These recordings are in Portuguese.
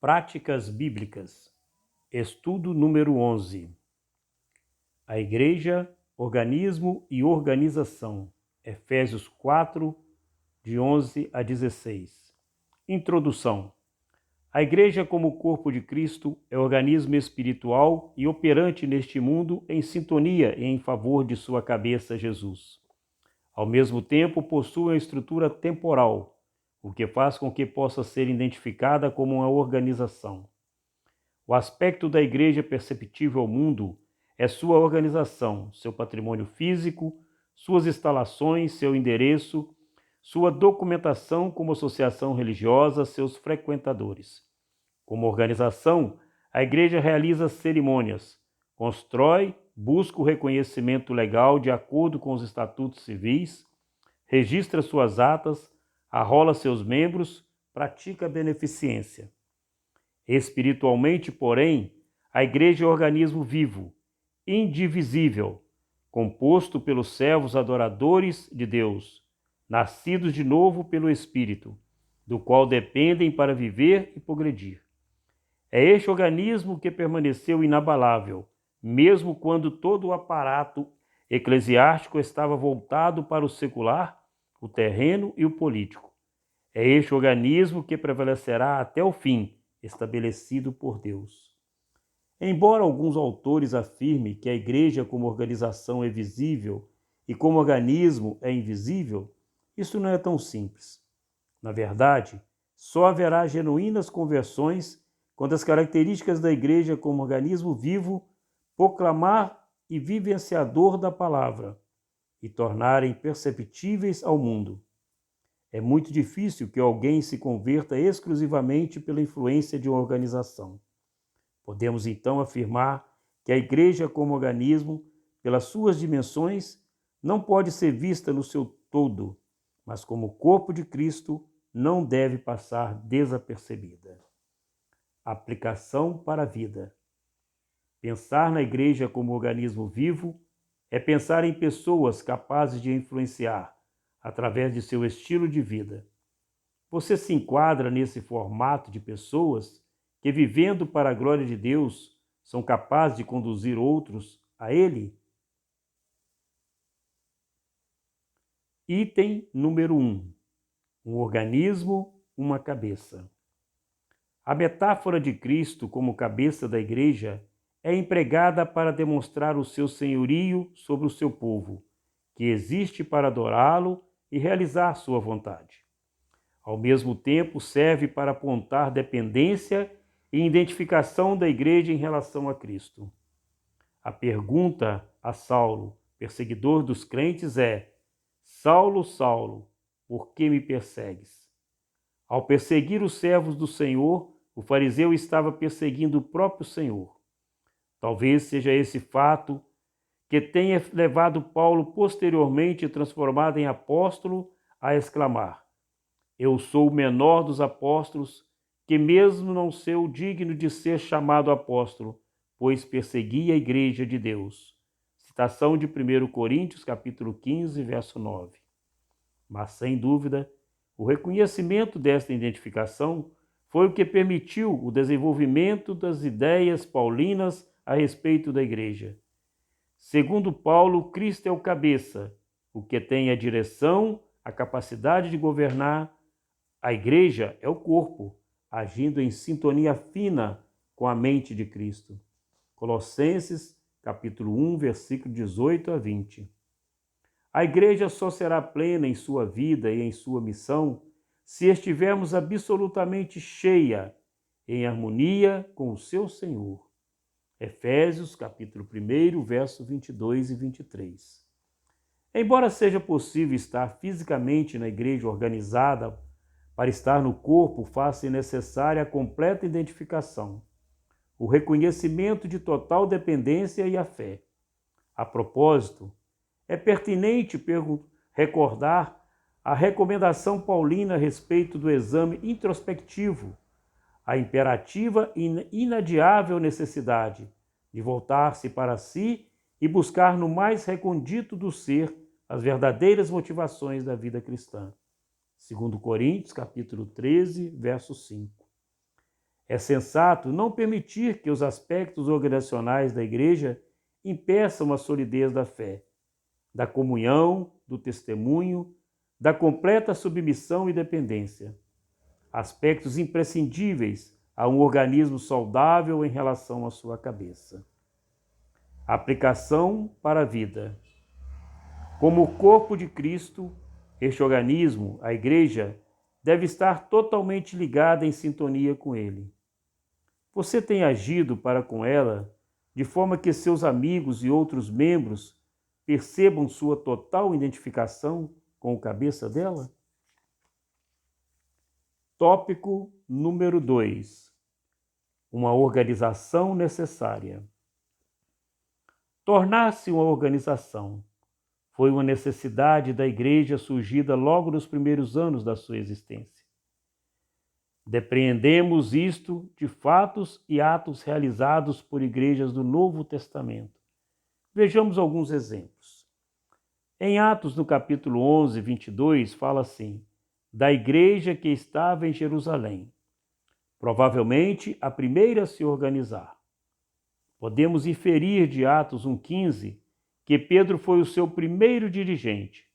Práticas Bíblicas. Estudo número 11. A Igreja, Organismo e Organização. Efésios 4, de 11 a 16. Introdução. A Igreja, como corpo de Cristo, é organismo espiritual e operante neste mundo em sintonia e em favor de sua cabeça, Jesus. Ao mesmo tempo, possui uma estrutura temporal, o que faz com que possa ser identificada como uma organização. O aspecto da Igreja perceptível ao mundo é sua organização, seu patrimônio físico, suas instalações, seu endereço, sua documentação como associação religiosa, seus frequentadores. Como organização, a Igreja realiza cerimônias, constrói, busca o reconhecimento legal de acordo com os estatutos civis, registra suas atas, arrola seus membros, pratica a beneficência. Espiritualmente, porém, a Igreja é um organismo vivo, indivisível, composto pelos servos adoradores de Deus, nascidos de novo pelo Espírito, do qual dependem para viver e progredir. É este organismo que permaneceu inabalável, mesmo quando todo o aparato eclesiástico estava voltado para o secular, o terreno e o político. É este organismo que prevalecerá até o fim, estabelecido por Deus. Embora alguns autores afirmem que a Igreja como organização é visível e como organismo é invisível, isso não é tão simples. Na verdade, só haverá genuínas conversões quando as características da Igreja como organismo vivo proclamar e vivenciador da palavra e tornarem perceptíveis ao mundo. É muito difícil que alguém se converta exclusivamente pela influência de uma organização. Podemos então afirmar que a Igreja como organismo, pelas suas dimensões, não pode ser vista no seu todo, mas como corpo de Cristo não deve passar desapercebida. Aplicação para a vida. Pensar na Igreja como organismo vivo é pensar em pessoas capazes de influenciar, através de seu estilo de vida. Você se enquadra nesse formato de pessoas que, vivendo para a glória de Deus, são capazes de conduzir outros a Ele? Item número 1. Um organismo, uma cabeça. A metáfora de Cristo como cabeça da Igreja é empregada para demonstrar o seu senhorio sobre o seu povo, que existe para adorá-lo e realizar sua vontade. Ao mesmo tempo, serve para apontar dependência e identificação da Igreja em relação a Cristo. A pergunta a Saulo, perseguidor dos crentes, é: Saulo, Saulo, por que me persegues? Ao perseguir os servos do Senhor, o fariseu estava perseguindo o próprio Senhor. Talvez seja esse fato que tenha levado Paulo, posteriormente transformado em apóstolo, a exclamar: Eu sou o menor dos apóstolos, que mesmo não sou digno de ser chamado apóstolo, pois persegui a igreja de Deus. Citação de 1 Coríntios, capítulo 15, verso 9. Mas, sem dúvida, o reconhecimento desta identificação foi o que permitiu o desenvolvimento das ideias paulinas a respeito da igreja. Segundo Paulo, Cristo é o cabeça, o que tem a direção, a capacidade de governar. A igreja é o corpo, agindo em sintonia fina com a mente de Cristo. Colossenses, capítulo 1, versículo 18 a 20. A igreja só será plena em sua vida e em sua missão se estivermos absolutamente cheia, em harmonia com o seu Senhor. Efésios, capítulo 1, versos 22 e 23. Embora seja possível estar fisicamente na igreja organizada, para estar no corpo faz-se necessária a completa identificação, o reconhecimento de total dependência e a fé. A propósito, é pertinente recordar a recomendação paulina a respeito do exame introspectivo, a imperativa e inadiável necessidade de voltar-se para si e buscar no mais recôndito do ser as verdadeiras motivações da vida cristã. 2 Coríntios, capítulo 13, verso 5. É sensato não permitir que os aspectos organizacionais da igreja impeçam a solidez da fé, da comunhão, do testemunho, da completa submissão e dependência. Aspectos imprescindíveis a um organismo saudável em relação à sua cabeça. Aplicação para a vida. Como o corpo de Cristo, este organismo, a igreja, deve estar totalmente ligada em sintonia com ele. Você tem agido para com ela de forma que seus amigos e outros membros percebam sua total identificação com o cabeça dela? Tópico número 2. Uma organização necessária. Tornar-se uma organização foi uma necessidade da igreja surgida logo nos primeiros anos da sua existência. Depreendemos isto de fatos e atos realizados por igrejas do Novo Testamento. Vejamos alguns exemplos. Em Atos, no capítulo 11, 22, fala assim: da igreja que estava em Jerusalém, provavelmente a primeira a se organizar. Podemos inferir de Atos 1,15 que Pedro foi o seu primeiro dirigente.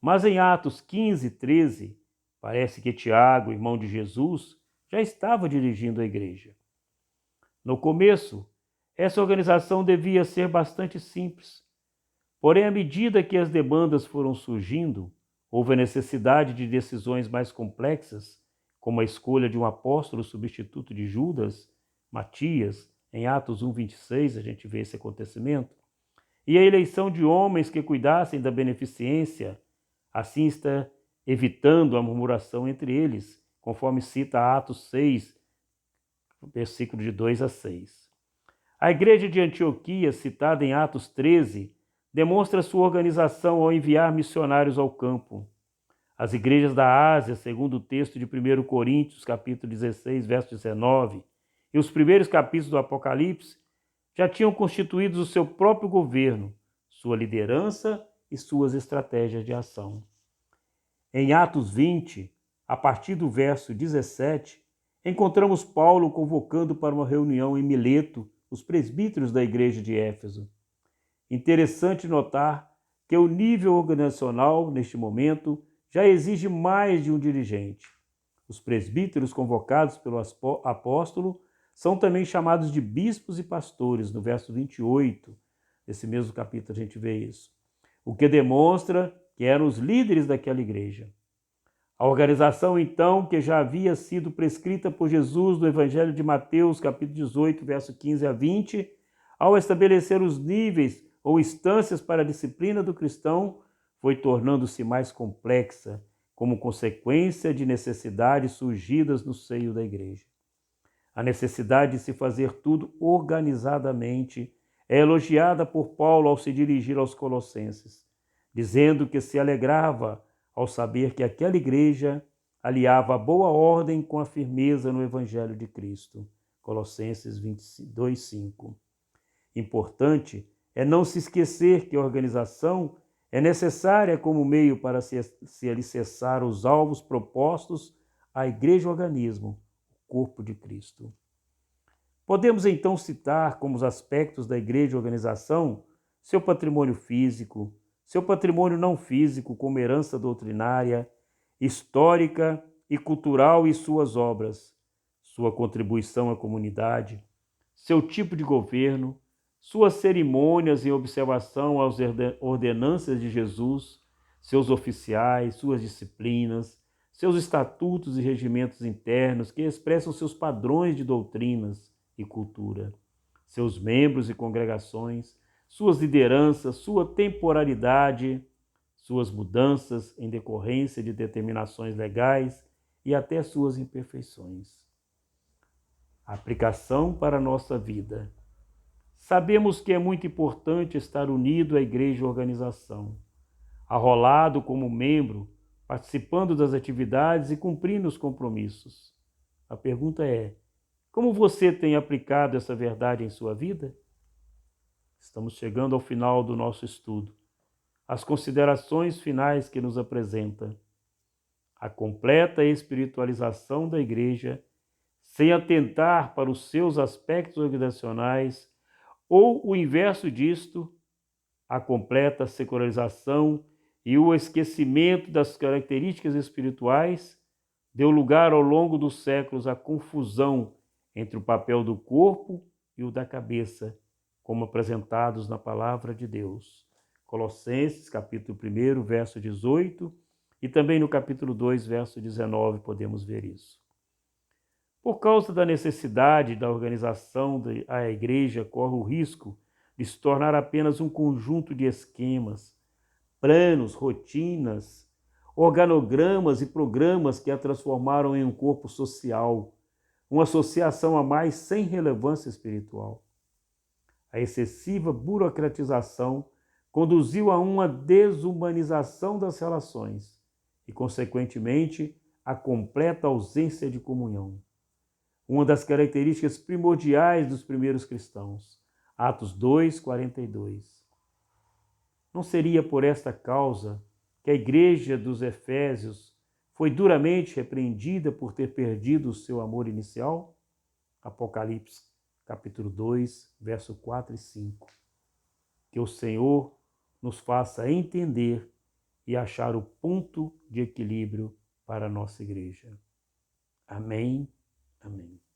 Mas em Atos 15, 13, parece que Tiago, irmão de Jesus, já estava dirigindo a igreja. No começo, essa organização devia ser bastante simples. Porém, à medida que as demandas foram surgindo, houve a necessidade de decisões mais complexas, como a escolha de um apóstolo substituto de Judas, Matias. Em Atos 1,26 a gente vê esse acontecimento. E a eleição de homens que cuidassem da beneficência, assim está evitando a murmuração entre eles, conforme cita Atos 6, versículo de 2 a 6. A igreja de Antioquia, citada em Atos 13, demonstra sua organização ao enviar missionários ao campo. As igrejas da Ásia, segundo o texto de 1 Coríntios, capítulo 16, verso 19, e os primeiros capítulos do Apocalipse, já tinham constituído o seu próprio governo, sua liderança e suas estratégias de ação. Em Atos 20, a partir do verso 17, encontramos Paulo convocando para uma reunião em Mileto os presbíteros da igreja de Éfeso. Interessante notar que o nível organizacional, neste momento, já exige mais de um dirigente. Os presbíteros convocados pelo apóstolo são também chamados de bispos e pastores, no verso 28, desse mesmo capítulo a gente vê isso. O que demonstra que eram os líderes daquela igreja. A organização, então, que já havia sido prescrita por Jesus no Evangelho de Mateus, capítulo 18, verso 15 a 20, ao estabelecer os níveis ou instâncias para a disciplina do cristão, foi tornando-se mais complexa, como consequência de necessidades surgidas no seio da igreja. A necessidade de se fazer tudo organizadamente é elogiada por Paulo ao se dirigir aos Colossenses, dizendo que se alegrava ao saber que aquela igreja aliava a boa ordem com a firmeza no Evangelho de Cristo. Colossenses 2:5. Importante é não se esquecer que a organização é necessária como meio para se alicerçar os alvos propostos à igreja-organismo, corpo de Cristo. Podemos então citar como os aspectos da igreja-organização seu patrimônio físico, seu patrimônio não físico como herança doutrinária, histórica e cultural e suas obras, sua contribuição à comunidade, seu tipo de governo, suas cerimônias em observação às ordenanças de Jesus, seus oficiais, suas disciplinas, seus estatutos e regimentos internos que expressam seus padrões de doutrinas e cultura, seus membros e congregações, suas lideranças, sua temporalidade, suas mudanças em decorrência de determinações legais e até suas imperfeições. A aplicação para a nossa vida. Sabemos que é muito importante estar unido à igreja-organização, arrolado como membro, participando das atividades e cumprindo os compromissos. A pergunta é: como você tem aplicado essa verdade em sua vida? Estamos chegando ao final do nosso estudo. As considerações finais que nos apresenta. A completa espiritualização da igreja sem atentar para os seus aspectos organizacionais, ou o inverso disto, a completa secularização e o esquecimento das características espirituais deu lugar ao longo dos séculos à confusão entre o papel do corpo e o da cabeça, como apresentados na palavra de Deus. Colossenses, capítulo 1, verso 18, e também no capítulo 2, verso 19, podemos ver isso. Por causa da necessidade da organização, a igreja corre o risco de se tornar apenas um conjunto de esquemas, planos, rotinas, organogramas e programas que a transformaram em um corpo social, uma associação a mais sem relevância espiritual. A excessiva burocratização conduziu a uma desumanização das relações e, consequentemente, a completa ausência de comunhão. Uma das características primordiais dos primeiros cristãos. Atos 2, 42. Não seria por esta causa que a igreja dos Efésios foi duramente repreendida por ter perdido o seu amor inicial? Apocalipse, capítulo 2, verso 4 e 5. Que o Senhor nos faça entender e achar o ponto de equilíbrio para a nossa igreja. Amém. Amém.